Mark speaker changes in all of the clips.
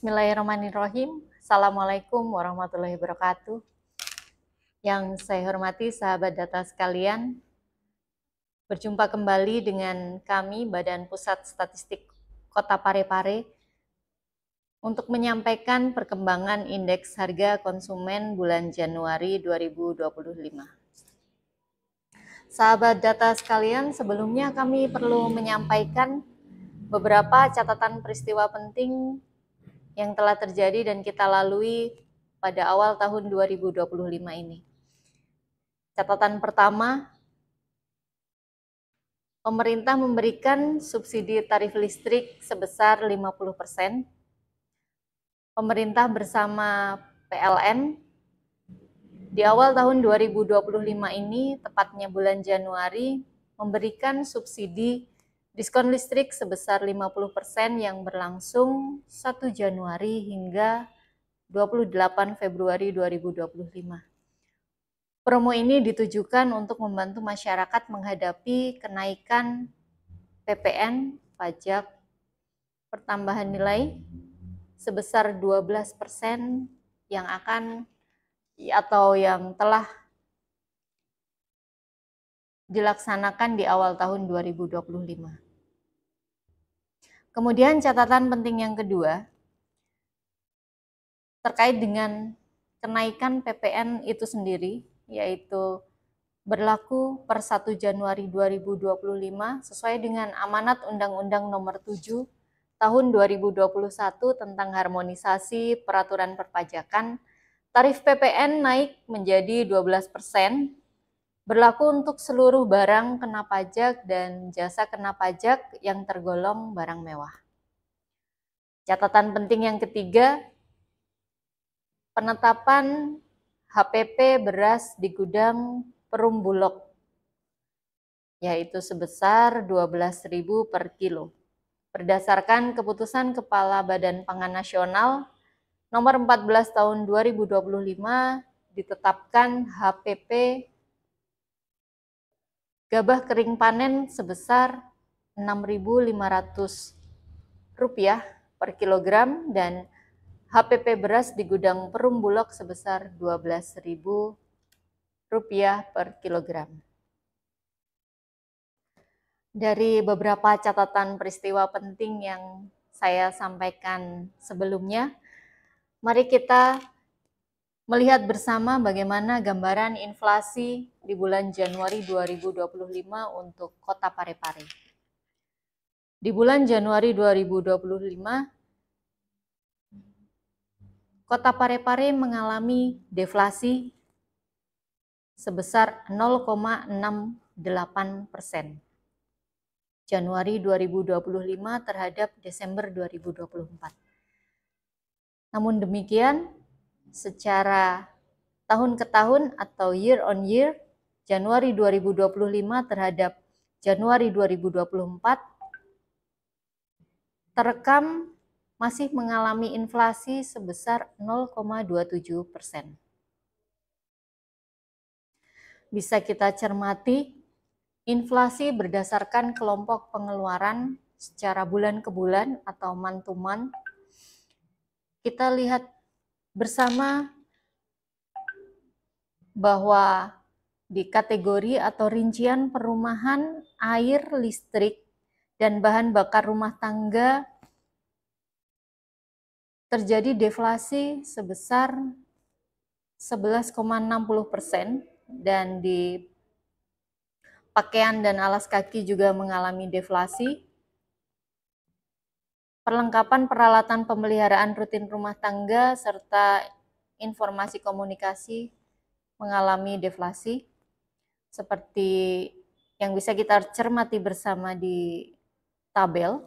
Speaker 1: Bismillahirrahmanirrahim. Assalamualaikum warahmatullahi wabarakatuh. Yang saya hormati sahabat data sekalian, berjumpa kembali dengan kami Badan Pusat Statistik Kota Parepare untuk menyampaikan perkembangan indeks harga konsumen bulan Januari 2025. Sahabat data sekalian, sebelumnya kami perlu menyampaikan beberapa catatan peristiwa penting yang telah terjadi dan kita lalui pada awal tahun 2025 ini. Catatan pertama, pemerintah memberikan subsidi tarif listrik sebesar 50%. Pemerintah bersama PLN di awal tahun 2025 ini, tepatnya bulan Januari, memberikan subsidi diskon listrik sebesar 50% yang berlangsung 1 Januari hingga 28 Februari 2025. Promo ini ditujukan untuk membantu masyarakat menghadapi kenaikan PPN, pajak pertambahan nilai, sebesar 12% yang akan atau yang telah dilaksanakan di awal tahun 2025. Kemudian catatan penting yang kedua, terkait dengan kenaikan PPN itu sendiri, yaitu berlaku per 1 Januari 2025 sesuai dengan amanat Undang-Undang Nomor 7 Tahun 2021 tentang harmonisasi peraturan perpajakan. Tarif PPN naik menjadi 12%, berlaku untuk seluruh barang kena pajak dan jasa kena pajak yang tergolong barang mewah. Catatan penting yang ketiga, penetapan HPP beras di gudang Perum Bulog, yaitu sebesar 12.000 per kilo. Berdasarkan keputusan Kepala Badan Pangan Nasional Nomor 14 Tahun 2025, ditetapkan HPP gabah kering panen sebesar Rp6.500 per kilogram dan HPP beras di gudang Perum Bulog sebesar Rp12.000 per kilogram. Dari beberapa catatan peristiwa penting yang saya sampaikan sebelumnya, mari kita melihat bersama bagaimana gambaran inflasi di bulan Januari 2025 untuk Kota Parepare. Di bulan Januari 2025, Kota Parepare mengalami deflasi sebesar 0,68%. Januari 2025 terhadap Desember 2024. Namun demikian, secara tahun ke tahun atau year on year, Januari 2025 terhadap Januari 2024 terekam masih mengalami inflasi sebesar 0,27%. Bisa kita cermati, inflasi berdasarkan kelompok pengeluaran secara bulan ke bulan atau month to month. Kita lihat bersama bahwa di kategori atau rincian perumahan, air, listrik, dan bahan bakar rumah tangga terjadi deflasi sebesar 11,60% dan di pakaian dan alas kaki juga mengalami deflasi. Perlengkapan peralatan pemeliharaan rutin rumah tangga serta informasi komunikasi mengalami deflasi. Seperti yang bisa kita cermati bersama di tabel.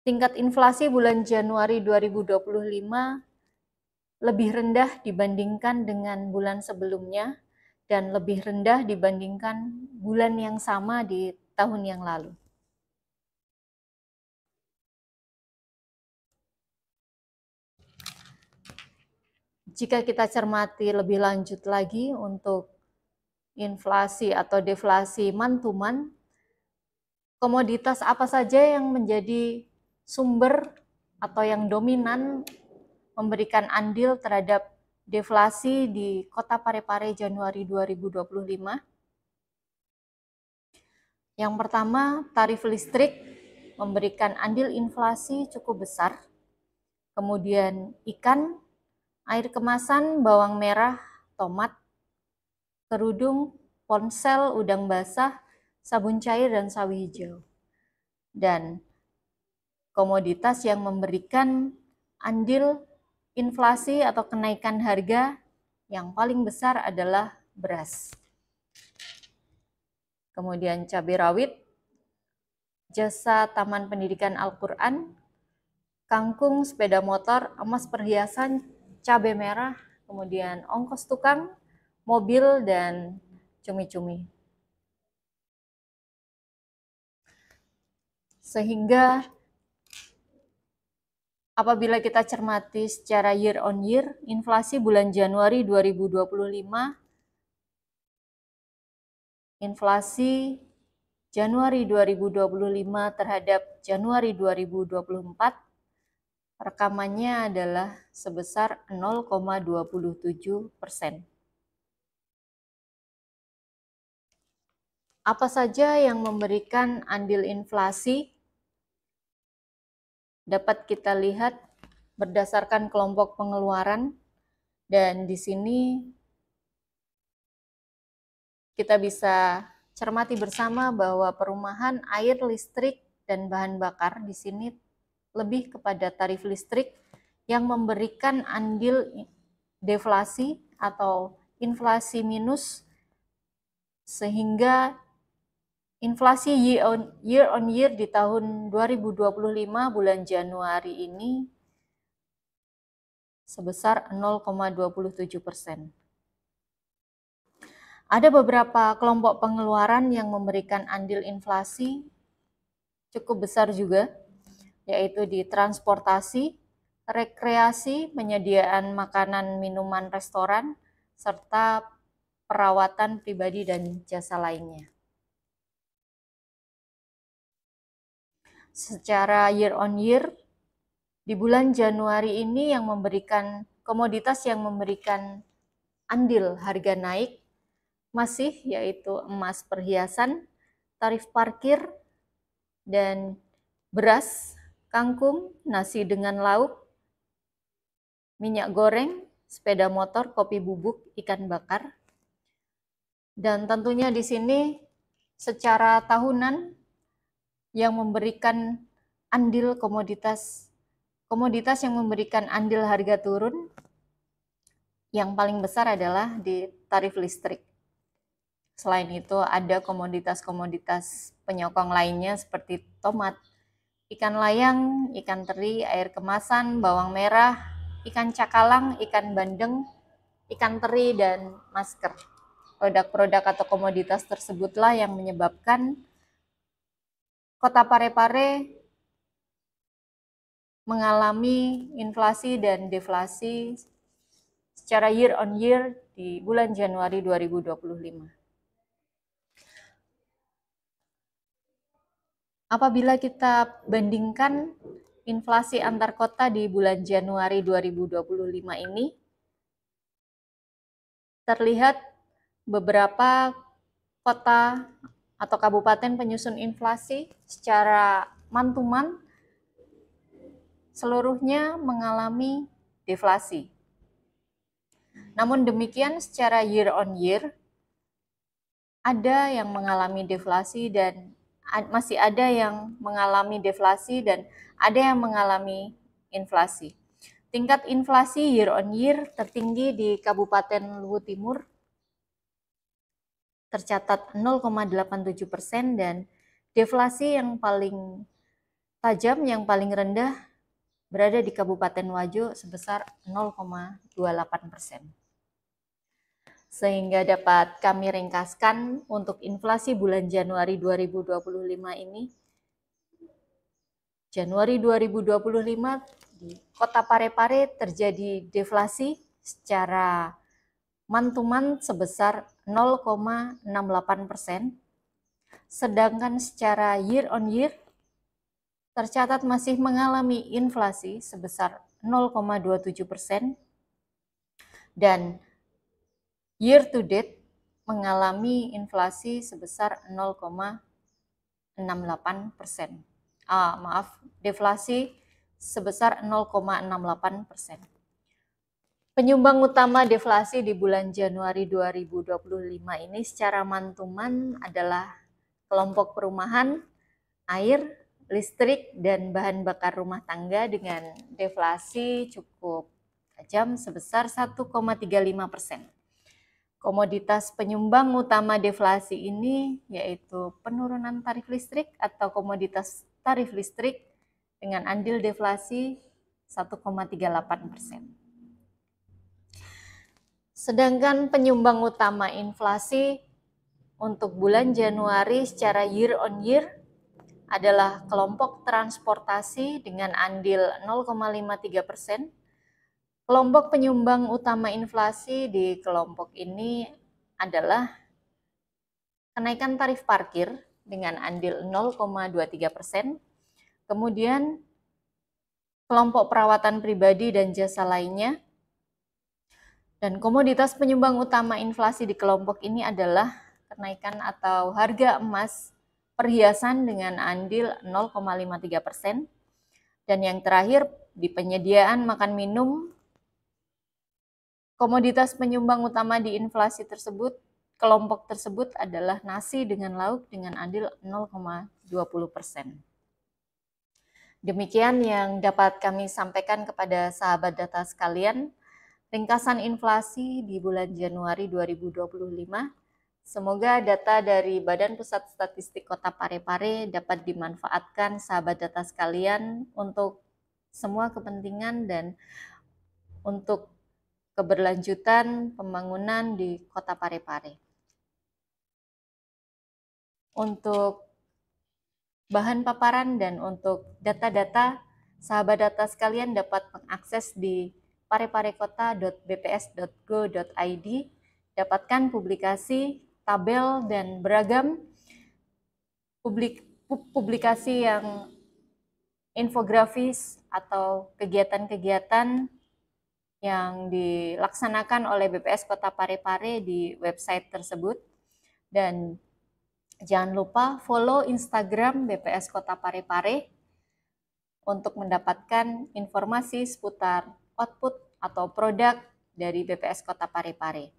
Speaker 1: Tingkat inflasi bulan Januari 2025 lebih rendah dibandingkan dengan bulan sebelumnya dan lebih rendah dibandingkan bulan yang sama di tahun yang lalu. Jika kita cermati lebih lanjut lagi untuk inflasi atau deflasi month to month, komoditas apa saja yang menjadi sumber atau yang dominan memberikan andil terhadap deflasi di Kota Parepare Januari 2025. Yang pertama, tarif listrik memberikan andil inflasi cukup besar. Kemudian ikan, air kemasan, bawang merah, tomat, kerudung, ponsel, udang basah, sabun cair, dan sawi hijau. Dan komoditas yang memberikan andil inflasi atau kenaikan harga yang paling besar adalah beras. Kemudian cabai rawit, jasa Taman Pendidikan Al-Quran, kangkung, sepeda motor, emas perhiasan, cabai merah, kemudian ongkos tukang, mobil, dan cumi-cumi. Sehingga apabila kita cermati secara year on year, inflasi bulan Januari 2025, inflasi Januari 2025 terhadap Januari 2024, rekamannya adalah sebesar 0,27%. Apa saja yang memberikan andil inflasi? Dapat kita lihat berdasarkan kelompok pengeluaran, dan di sini kita bisa cermati bersama bahwa perumahan, air, listrik, dan bahan bakar di sini lebih kepada tarif listrik yang memberikan andil deflasi atau inflasi minus, sehingga inflasi year on year di tahun 2025 bulan Januari ini sebesar 0,27%. Ada beberapa kelompok pengeluaran yang memberikan andil inflasi cukup besar juga, yaitu di transportasi, rekreasi, penyediaan makanan, minuman, restoran, serta perawatan pribadi dan jasa lainnya. Secara year on year, di bulan Januari ini yang memberikan komoditas yang memberikan andil harga naik masih yaitu emas perhiasan, tarif parkir, dan beras, kangkung, nasi dengan lauk, minyak goreng, sepeda motor, kopi bubuk, ikan bakar. Dan tentunya di sini secara tahunan yang memberikan andil komoditas yang memberikan andil harga turun yang paling besar adalah di tarif listrik. Selain itu ada komoditas-komoditas penyokong lainnya seperti tomat, ikan layang, ikan teri, air kemasan, bawang merah, ikan cakalang, ikan bandeng, ikan teri, dan masker. Produk-produk atau komoditas tersebutlah yang menyebabkan Kota Parepare mengalami inflasi dan deflasi secara year on year di bulan Januari 2025. Apabila kita bandingkan inflasi antar kota di bulan Januari 2025 ini, terlihat beberapa kota atau kabupaten penyusun inflasi secara month to month seluruhnya mengalami deflasi. Namun demikian secara year on year ada yang mengalami deflasi dan masih ada yang mengalami deflasi dan ada yang mengalami inflasi. Tingkat inflasi year on year tertinggi di Kabupaten Luwu Timur tercatat 0,87% dan deflasi yang paling tajam, yang paling rendah berada di Kabupaten Wajo sebesar 0,28%. Sehingga dapat kami ringkaskan untuk inflasi bulan Januari 2025 ini, Januari 2025 di Kota Parepare terjadi deflasi secara month to month sebesar 0,68%, sedangkan secara year on year tercatat masih mengalami inflasi sebesar 0,27% dan year to date mengalami inflasi sebesar 0,68%. Deflasi sebesar 0,68%. Penyumbang utama deflasi di bulan Januari 2025 ini secara mantuman adalah kelompok perumahan, air, listrik, dan bahan bakar rumah tangga dengan deflasi cukup tajam sebesar 1,35%. Komoditas penyumbang utama deflasi ini yaitu penurunan tarif listrik atau komoditas tarif listrik dengan andil deflasi 1,38%. Sedangkan penyumbang utama inflasi untuk bulan Januari secara year on year adalah kelompok transportasi dengan andil 0,53%. Kelompok penyumbang utama inflasi di kelompok ini adalah kenaikan tarif parkir dengan andil 0,23%. Kemudian kelompok perawatan pribadi dan jasa lainnya. Dan komoditas penyumbang utama inflasi di kelompok ini adalah kenaikan atau harga emas perhiasan dengan andil 0,53%. Dan yang terakhir di penyediaan makan minum, komoditas penyumbang utama di inflasi tersebut, kelompok tersebut adalah nasi dengan lauk dengan andil 0,20%. Demikian yang dapat kami sampaikan kepada sahabat data sekalian. Ringkasan inflasi di bulan Januari 2025. Semoga data dari Badan Pusat Statistik Kota Parepare dapat dimanfaatkan sahabat data sekalian untuk semua kepentingan dan untuk keberlanjutan pembangunan di Kota Parepare. Untuk bahan paparan dan untuk data-data, sahabat data sekalian dapat mengakses di pareparekota.bps.go.id, dapatkan publikasi, tabel, dan beragam publikasi yang infografis atau kegiatan-kegiatan yang dilaksanakan oleh BPS Kota Parepare di website tersebut. Dan jangan lupa follow Instagram BPS Kota Parepare untuk mendapatkan informasi seputar output atau produk dari BPS Kota Parepare.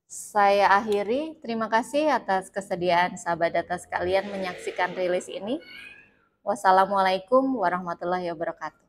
Speaker 1: Saya akhiri, terima kasih atas kesediaan sahabat data sekalian menyaksikan rilis ini. Wassalamualaikum warahmatullahi wabarakatuh.